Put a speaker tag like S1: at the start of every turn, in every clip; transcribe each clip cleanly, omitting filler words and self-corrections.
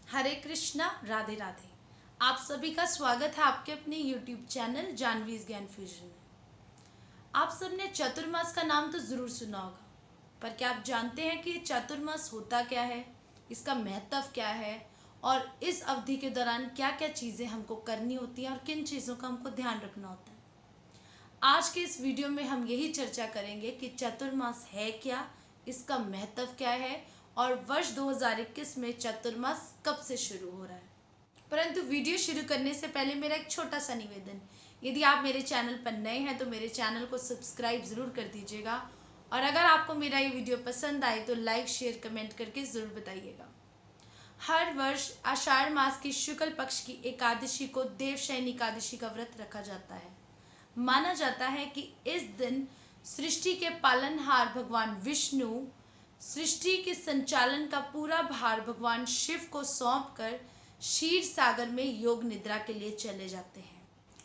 S1: हरे कृष्णा, राधे राधे। आप सभी का स्वागत है आपके अपने यूट्यूब चैनल जानवीज ज्ञान फ्यूजन में। आप सबने चतुर्मास का नाम तो ज़रूर सुना होगा, पर क्या आप जानते हैं कि ये चतुर्मास होता क्या है, इसका महत्व क्या है और इस अवधि के दौरान क्या क्या चीज़ें हमको करनी होती हैं और किन चीज़ों का हमको ध्यान रखना होता है। आज के इस वीडियो में हम यही चर्चा करेंगे कि चतुर्मास है क्या, इसका महत्व क्या है और वर्ष 2021 में चतुर्मास कब से शुरू हो रहा है। परंतु वीडियो शुरू करने से पहले मेरा एक छोटा सा निवेदन, यदि आप मेरे चैनल पर नए हैं तो मेरे चैनल को सब्सक्राइब ज़रूर कर दीजिएगा और अगर आपको मेरा ये वीडियो पसंद आए तो लाइक शेयर कमेंट करके ज़रूर बताइएगा। हर वर्ष आषाढ़ मास की शुक्ल पक्ष की एकादशी को देवशयनी एकादशी का व्रत रखा जाता है। माना जाता है कि इस दिन सृष्टि के पालनहार भगवान विष्णु सृष्टि के संचालन का पूरा भार भगवान शिव को सौंपकर क्षीर सागर में योग निद्रा के लिए चले जाते हैं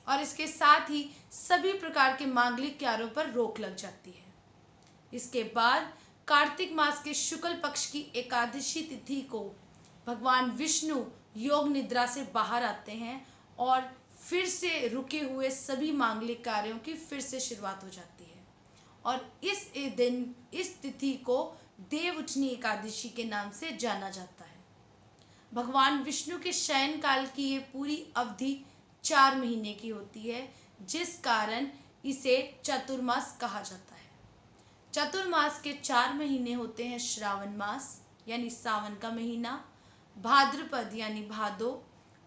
S1: और इसके साथ ही सभी प्रकार के मांगलिक कार्यों पर रोक लग जाती है। इसके बाद कार्तिक मास के शुक्ल पक्ष की एकादशी तिथि को भगवान विष्णु योग निद्रा से बाहर आते हैं और फिर से रुके हुए सभी मांगलिक कार्यों की फिर से शुरुआत हो जाती है और इस दिन इस तिथि को देवउठनी एकादशी के नाम से जाना जाता है। भगवान विष्णु के शयन काल की ये पूरी अवधि 4 महीने की होती है, जिस कारण इसे चतुर्मास कहा जाता है। चतुर्मास के 4 महीने होते हैं श्रावण मास यानी सावन का महीना, भाद्रपद यानी भादो,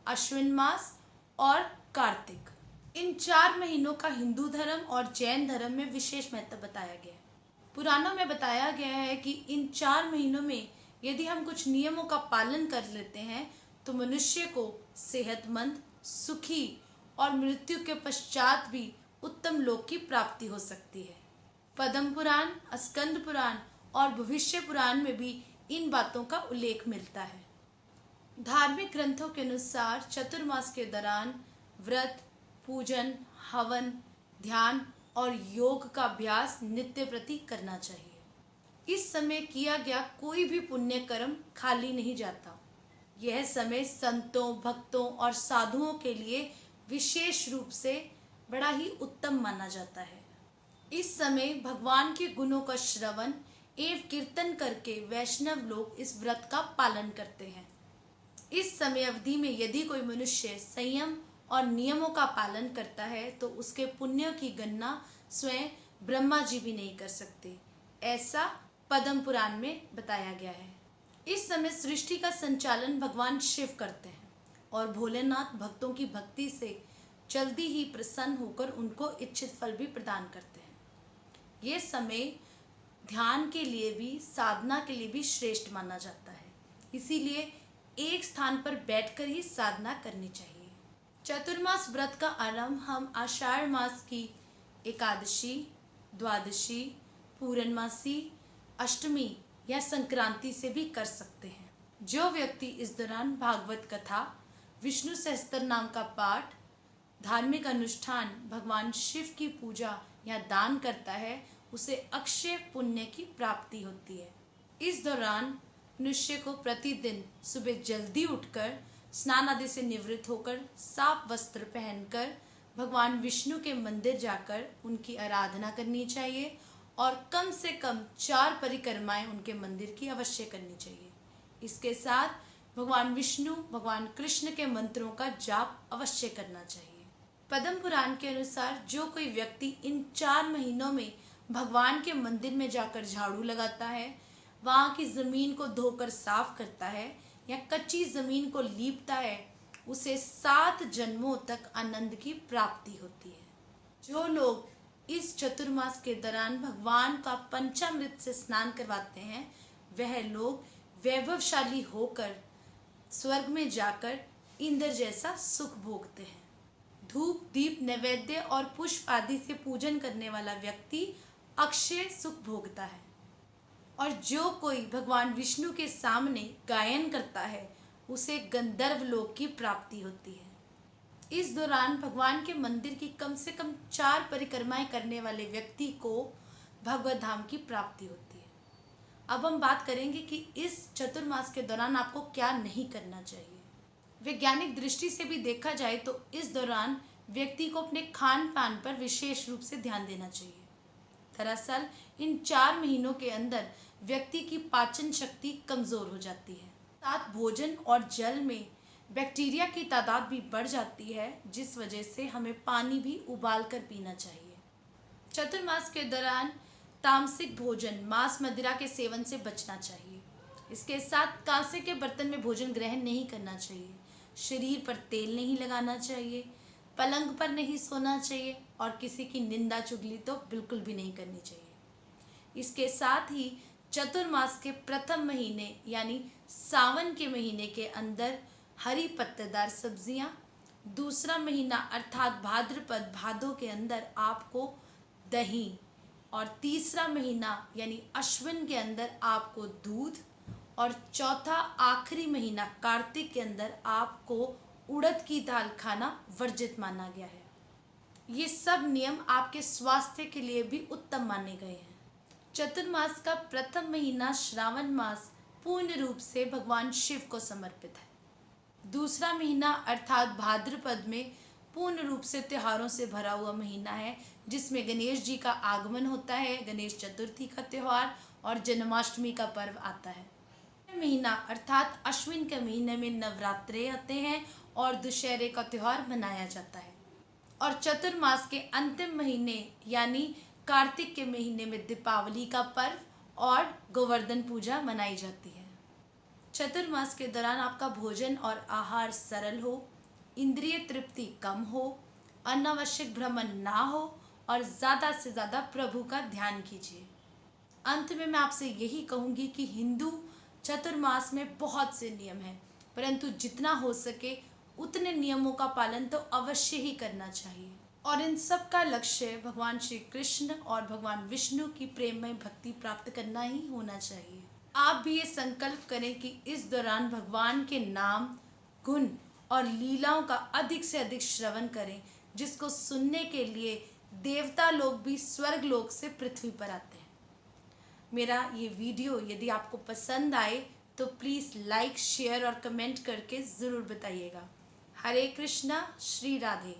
S1: अश्विन मास और कार्तिक। इन 4 महीनों का हिंदू धर्म और जैन धर्म में विशेष महत्व बताया गया है। पुराणों में बताया गया है कि इन 4 महीनों में यदि हम कुछ नियमों का पालन कर लेते हैं तो मनुष्य को सेहतमंद, सुखी और मृत्यु के पश्चात भी उत्तम लोक की प्राप्ति हो सकती है। पद्म पुराण, स्कंद पुराण और भविष्य पुराण में भी इन बातों का उल्लेख मिलता है। धार्मिक ग्रंथों के अनुसार चतुर्मास के दौरान व्रत, पूजन, हवन, ध्यान और योग का अभ्यास नित्य प्रति करना चाहिए। इस समय किया गया कोई भी पुण्य कर्म खाली नहीं जाता। यह समय संतों, भक्तों और साधुओं के लिए विशेष रूप से बड़ा ही उत्तम माना जाता है। इस समय भगवान के गुणों का श्रवण एवं कीर्तन करके वैष्णव लोग इस व्रत का पालन करते हैं। इस समय अवधि में यदि कोई मनुष्य संयम और नियमों का पालन करता है तो उसके पुण्यों की गणना स्वयं ब्रह्मा जी भी नहीं कर सकते, ऐसा पद्म पुराण में बताया गया है। इस समय सृष्टि का संचालन भगवान शिव करते हैं और भोलेनाथ भक्तों की भक्ति से जल्दी ही प्रसन्न होकर उनको इच्छित फल भी प्रदान करते हैं। ये समय ध्यान के लिए भी, साधना के लिए भी श्रेष्ठ माना जाता है, इसीलिए एक स्थान पर बैठकर ही साधना करनी चाहिए। चतुर्मास व्रत का आरंभ हम आषाढ़ मास की एकादशी, द्वादशी, पूर्णमासी, अष्टमी या संक्रांति से भी कर सकते हैं। जो व्यक्ति इस दौरान भागवत कथा, विष्णु सहस्त्र नाम का पाठ, धार्मिक अनुष्ठान, भगवान शिव की पूजा या दान करता है उसे अक्षय पुण्य की प्राप्ति होती है। इस दौरान मनुष्य को प्रतिदिन सुबह जल्दी उठकर स्नान आदि से निवृत्त होकर साफ वस्त्र पहनकर भगवान विष्णु के मंदिर जाकर उनकी आराधना करनी चाहिए और कम से कम 4 परिक्रमाएं उनके मंदिर की अवश्य करनी चाहिए। इसके साथ भगवान विष्णु, भगवान कृष्ण के मंत्रों का जाप अवश्य करना चाहिए। पद्म पुराण के अनुसार जो कोई व्यक्ति इन 4 महीनों में भगवान के मंदिर में जाकर झाड़ू लगाता है, वहाँ की जमीन को धोकर साफ करता है या कच्ची जमीन को लीपता है, उसे 7 जन्मों तक आनंद की प्राप्ति होती है। जो लोग इस चतुर्मास के दौरान भगवान का पंचामृत से स्नान करवाते हैं, वह लोग वैभवशाली होकर स्वर्ग में जाकर इंद्र जैसा सुख भोगते हैं। धूप, दीप, नैवेद्य और पुष्प आदि से पूजन करने वाला व्यक्ति अक्षय सुख भोगता है और जो कोई भगवान विष्णु के सामने गायन करता है उसे गंधर्व लोक की प्राप्ति होती है। इस दौरान भगवान के मंदिर की कम से कम 4 परिक्रमाएं करने वाले व्यक्ति को भगवत धाम की प्राप्ति होती है। अब हम बात करेंगे कि इस चतुर्मास के दौरान आपको क्या नहीं करना चाहिए। वैज्ञानिक दृष्टि से भी देखा जाए तो इस दौरान व्यक्ति को अपने खान पान पर विशेष रूप से ध्यान देना चाहिए। दरअसल इन 4 महीनों के अंदर व्यक्ति की पाचन शक्ति कमज़ोर हो जाती है। साथ भोजन और जल में बैक्टीरिया की तादाद भी बढ़ जाती है, जिस वजह से हमें पानी भी उबाल कर पीना चाहिए। चतुर्मास के दौरान तामसिक भोजन, मांस, मदिरा के सेवन से बचना चाहिए। इसके साथ कांसे के बर्तन में भोजन ग्रहण नहीं करना चाहिए। शरीर पर तेल नहीं लगाना चाहिए, पलंग पर नहीं सोना चाहिए और किसी की निंदा चुगली तो बिल्कुल भी नहीं करनी चाहिए। इसके साथ ही चतुर्मास के प्रथम महीने यानी सावन के महीने के अंदर हरी पत्तेदार सब्जियां, दूसरा महीना अर्थात भाद्रपद भादों के अंदर आपको दही और तीसरा महीना यानी अश्विन के अंदर आपको दूध और चौथा आखिरी महीना कार्तिक के अंदर आपको उड़द की दाल खाना वर्जित माना गया है। ये सब नियम आपके स्वास्थ्य के लिए भी उत्तम माने गए हैं। चतुर्मास का प्रथम महीना श्रावण मास पूर्ण रूप से भगवान शिव को समर्पित है। दूसरा महीना अर्थात भाद्रपद में पूर्ण रूप से त्योहारों से भरा हुआ महीना है, जिसमें गणेश जी का आगमन होता है, गणेश चतुर्थी का त्यौहार और जन्माष्टमी का पर्व आता है। महीना अर्थात अश्विन के महीने में नवरात्रे आते हैं और दशहरे का त्यौहार मनाया जाता है। और चतुर्मास के अंतिम महीने यानी कार्तिक के महीने में दीपावली का पर्व और गोवर्धन पूजा मनाई जाती है। चतुर्मास के दौरान आपका भोजन और आहार सरल हो, इंद्रिय तृप्ति कम हो, अनावश्यक भ्रमण ना हो और ज़्यादा से ज़्यादा प्रभु का ध्यान कीजिए। अंत में मैं आपसे यही कहूँगी कि हिंदू चतुर्मास में बहुत से नियम हैं, परंतु जितना हो सके उतने नियमों का पालन तो अवश्य ही करना चाहिए। और इन सब का लक्ष्य भगवान श्री कृष्ण और भगवान विष्णु की प्रेममय भक्ति प्राप्त करना ही होना चाहिए। आप भी ये संकल्प करें कि इस दौरान भगवान के नाम, गुण और लीलाओं का अधिक से अधिक श्रवण करें, जिसको सुनने के लिए देवता लोग भी स्वर्ग लोक से पृथ्वी पर आते हैं। मेरा ये वीडियो यदि आपको पसंद आए तो प्लीज़ लाइक, शेयर और कमेंट करके ज़रूर बताइएगा। हरे कृष्णा, श्री राधे।